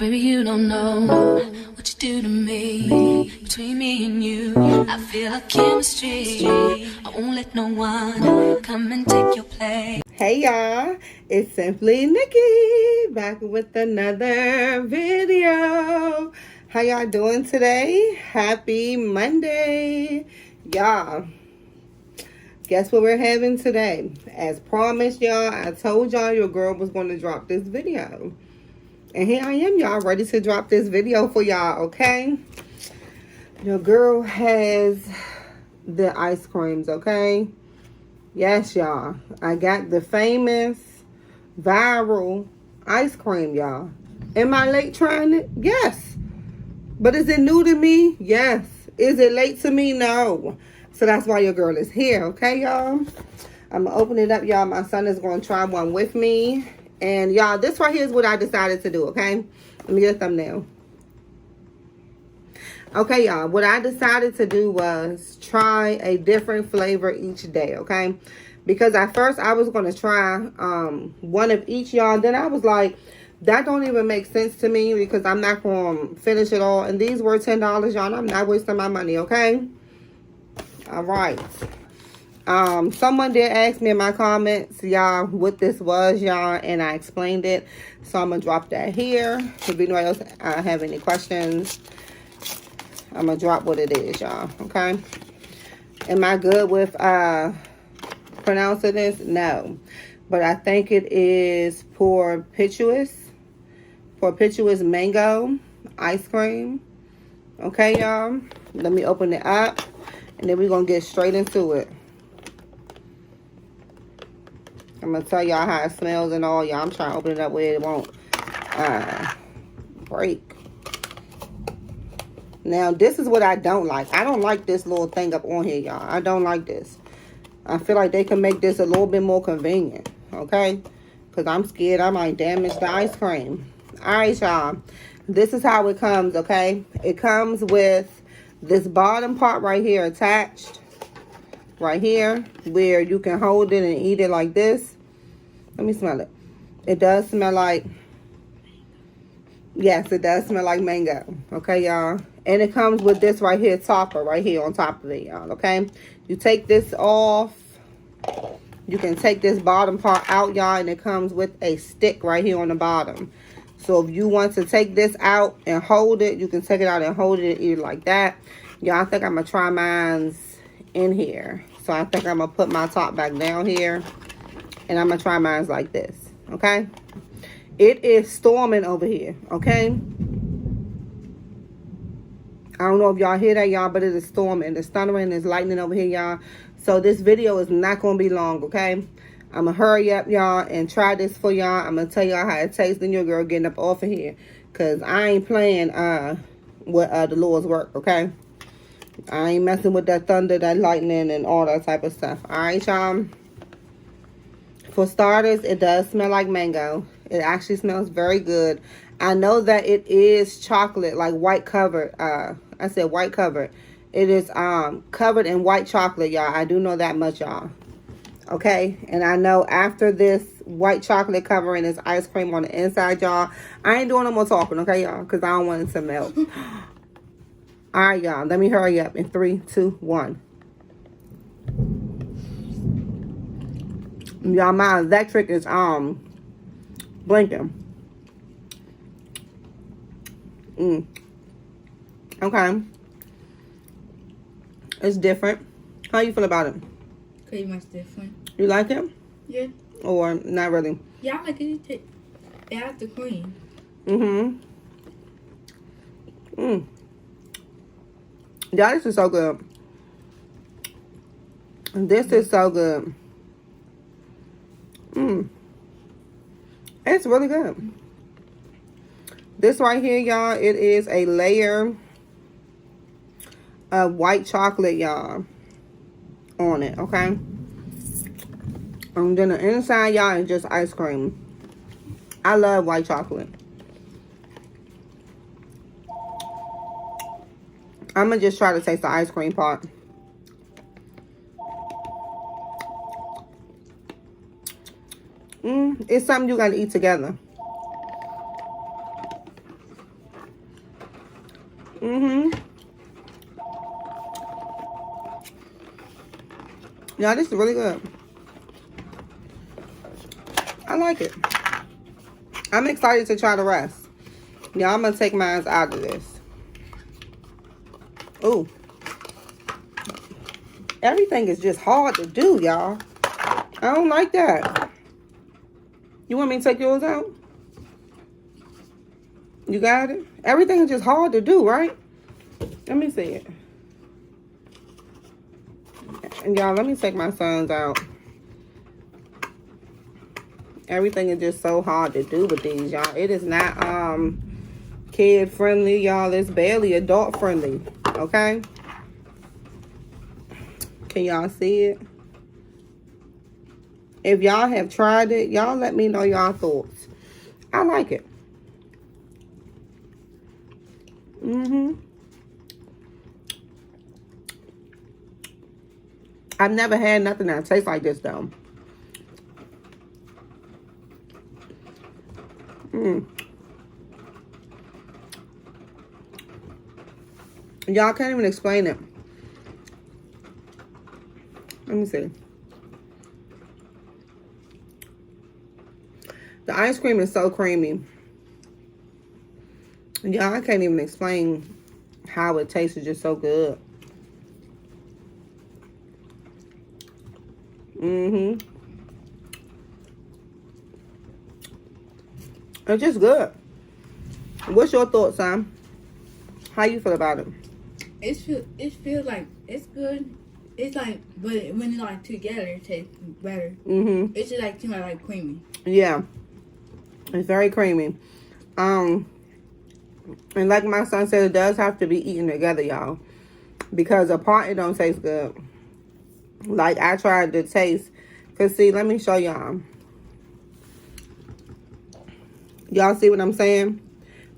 Baby, you don't know what you do to me. Between me and you, I feel like chemistry. I won't let no one come and take your place. Hey y'all, it's Simply Nikki back with another video. How y'all doing today? Happy Monday. Y'all, guess what we're having today? As promised, y'all, I told y'all your girl was going to drop this video. And here I am, y'all, ready to drop this video for y'all, okay? Your girl has the ice creams, okay? Yes, y'all. I got the famous viral ice cream, y'all. Am I late trying it? Yes. But is it new to me? Yes. Is it late to me? No. So that's why your girl is here, okay, y'all? I'm going to open it up, y'all. My son is going to try one with me. And, y'all, this right here is what I decided to do, okay? Let me get a thumbnail. Okay, y'all. What I decided to do was try a different flavor each day, okay? Because at first I was going to try one of each, y'all. Then I was like, that don't even make sense to me because I'm not going to finish it all. And these were $10, y'all. I'm not wasting my money, okay? All right. Someone did ask me in my comments, y'all, what this was, y'all, and I explained it. So I'm going to drop that here. If anybody else have any questions, I'm going to drop what it is, y'all, okay? Am I good with pronouncing this? No. But I think it is Propitious mango ice cream. Okay, y'all? Let me open it up, and then we're going to get straight into it. I'm going to tell y'all how it smells and all, y'all. I'm trying to open it up where it won't break. Now, this is what I don't like. I don't like this little thing up on here, y'all. I don't like this. I feel like they can make this a little bit more convenient, okay? Because I'm scared I might damage the ice cream. All right, y'all. This is how it comes, okay? It comes with this bottom part right here attached. Right here, where you can hold it and eat it like this. Let me smell it. It does smell like, yes, it does smell like mango. Okay, y'all. And it comes with this right here, topper, right here on top of it, y'all, okay? You take this off. You can take this bottom part out, y'all, and it comes with a stick right here on the bottom. So if you want to take this out and hold it, you can take it out and hold it and eat it like that. Y'all, I think I'm going to try mine's in here. So I think I'm going to put my top back down here. And I'm going to try mine like this. Okay? It is storming over here. Okay? I don't know if y'all hear that, y'all, but it is storming. There's thundering. There's lightning over here, y'all. So this video is not going to be long. Okay? I'm going to hurry up, y'all, and try this for y'all. I'm going to tell y'all how it tastes. Then your girl getting up off of here. Because I ain't playing with the Lord's work. Okay? I ain't messing with that thunder, that lightning, and all that type of stuff. Alright, y'all. For starters, it does smell like mango. It actually smells very good. I know that it is chocolate, like white covered. I said white covered. It is covered in white chocolate, y'all. I do know that much, y'all. Okay? And I know after this white chocolate covering this ice cream on the inside, y'all, I ain't doing no more talking, okay, y'all? Because I don't want it to melt. All right, y'all. Let me hurry up in 3, 2, 1. Y'all, my electric is blinking. Okay. It's different. How you feel about it? Pretty much different. You like it? Yeah. Or not really? Yeah, I like it. It has the cream. Yeah, this is so good. This is so good. It's really good. This right here, y'all, it is a layer of white chocolate, y'all, on it, okay? And then the inside, y'all, is just ice cream. I love white chocolate. I'm going to just try to taste the ice cream part. It's something you got to eat together. Y'all, this is really good. I like it. I'm excited to try the rest. Y'all, I'm going to take mine out of this. Ooh. Everything is just hard to do, y'all. I don't like that. You want me to take yours out? You got it? Everything is just hard to do, right? Let me see it. And y'all, let me take my sons out. Everything is just so hard to do with these, y'all. It is not kid friendly, y'all. It's barely adult friendly. Okay? Can y'all see it? If y'all have tried it, y'all let me know y'all thoughts. I like it. I've never had nothing that tastes like this, though. Y'all can't even explain it. Let me see. The ice cream is so creamy. Y'all, I can't even explain how it tastes. It's just so good. It's just good. What's your thoughts, Sam? How you feel about it? It feels like it's good. It's like, but when it's like together, it tastes better. It's just like too much like creamy. Yeah, it's very creamy. And like my son said, it does have to be eaten together, y'all, because apart it don't taste good. Like I tried to taste, cause see, let me show y'all. Y'all see what I'm saying?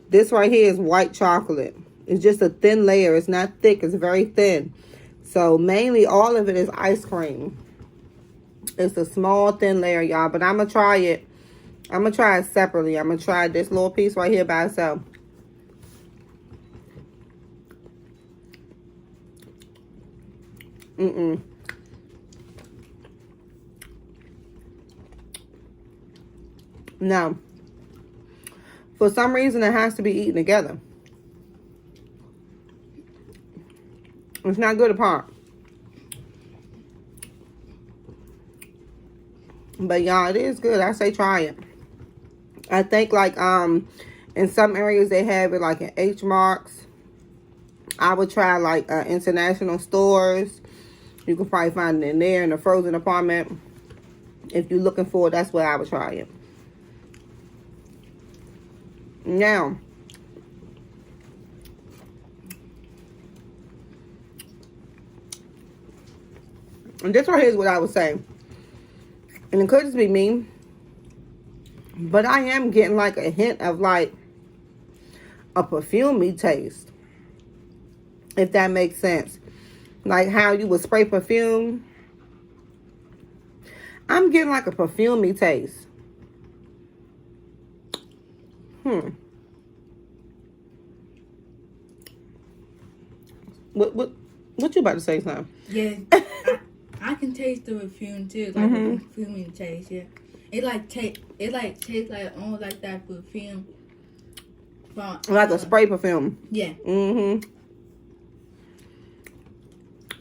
This right here is white chocolate. It's just a thin layer. It's not thick. It's very thin. So mainly all of it is ice cream. It's a small thin layer, y'all. But I'm going to try it. I'm going to try it separately. I'm going to try this little piece right here by itself. No. For some reason, it has to be eaten together. It's not good apart. But y'all, it is good. I say try it. I think like in some areas they have it like in H Marks. I would try like international stores. You can probably find it in there in the frozen department. If you're looking for it, that's where I would try it. Now, and this right here is what I was saying. And it could just be me, but I am getting like a hint of like a perfumey taste. If that makes sense. Like how you would spray perfume. I'm getting like a perfumey taste. What you about to say, Sam? Yeah, I can taste the perfume too, like the perfuming taste. Yeah, it tastes like almost like that perfume. From, like a spray perfume. Yeah.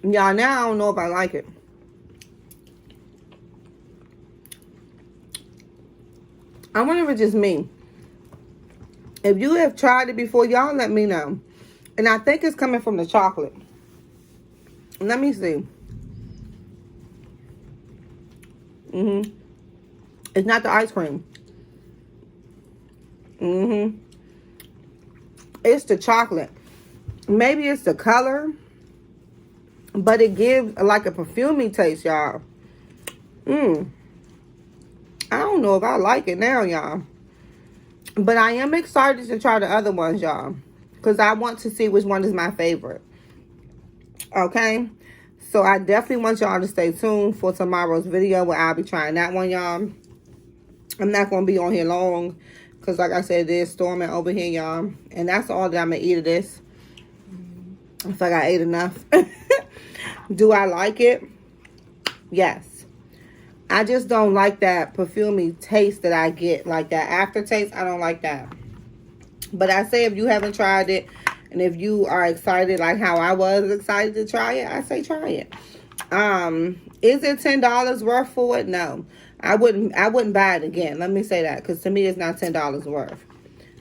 Y'all, now I don't know if I like it. I wonder if it's just me. If you have tried it before, y'all let me know. And I think it's coming from the chocolate. Let me see. It's not the ice cream. It's the chocolate. Maybe it's the color. But it gives like a perfumey taste, y'all. I don't know if I like it now, y'all. But I am excited to try the other ones, y'all. Because I want to see which one is my favorite. Okay? So I definitely want y'all to stay tuned for tomorrow's video where I'll be trying that one, y'all. I'm not going to be on here long. Because like I said, there's storming over here, y'all. And that's all that I'm going to eat of this. I feel like I ate enough. Do I like it? Yes. I just don't like that perfumey taste that I get. Like that aftertaste, I don't like that. But I say if you haven't tried it, and if you are excited like how I was excited to try it, I say try it. Is it $10 worth for it? No. I wouldn't buy it again. Let me say that, because to me it's not $10 worth.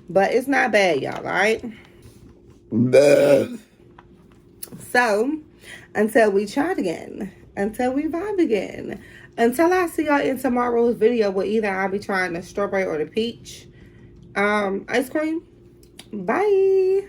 But it's not bad, y'all, right? So, until we try it again, until we vibe again, until I see y'all in tomorrow's video where either I'll be trying the strawberry or the peach ice cream. Bye.